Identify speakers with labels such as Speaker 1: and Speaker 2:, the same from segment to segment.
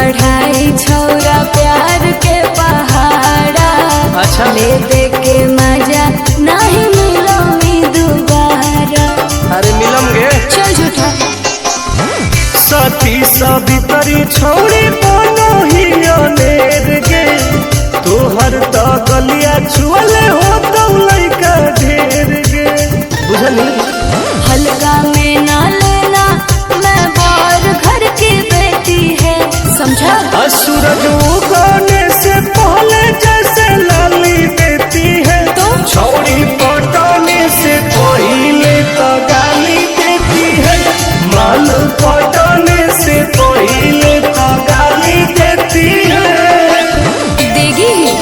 Speaker 1: चढ़ाई छौरा प्यार के पहाड़ा।
Speaker 2: अच्छा
Speaker 1: ले दे के मजा नहीं मिलो मी दोबारा।
Speaker 2: अरे मिलम गे
Speaker 1: चल झूठा
Speaker 2: सती सवितरी छोड़ी बोलो ही अनेर गे तोहर तो गलिया छुअले हो तो लइका ढेर गे बुझली।
Speaker 1: हल्का में ना लेना मैं बार घर की बेटी है समझा।
Speaker 2: सूरज उगने से पहले जैसे लाली देती है
Speaker 1: तो
Speaker 2: छोड़ी पटाने से पहले तो गाली देती है। माल पटाने से पहले तो गाली देती है।
Speaker 1: देगी ही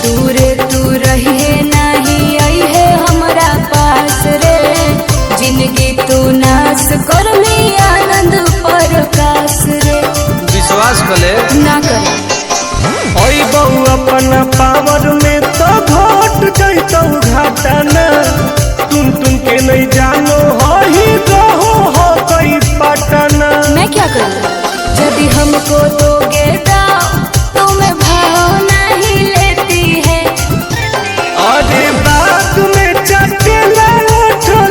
Speaker 1: दूरे तू रहिए नहीं आई है हमारा पास रे। जिंदगी तू नाश कर ली आनंद प्रकाश रे।
Speaker 2: विश्वास कले
Speaker 1: ना कर
Speaker 2: ओई बहु अपना पावर में तो घट जैतौ घाटाना। तुम के नहीं जानो हो ही रहो हो कोई पटना।
Speaker 1: मैं क्या करूँ यदि हमको दोगे दाव तो मैं भाव नहीं लेती है।
Speaker 2: अरे बात में चटेला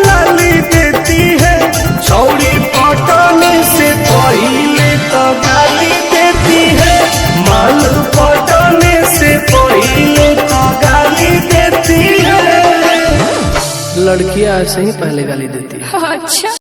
Speaker 2: लाली देती है। छौड़ी पटाने से पहले तो गाली देती है। माल पटाने से पहले तो गाली देती है। लड़कियां ऐसे ही पहले गाली देती है।
Speaker 1: अच्छा।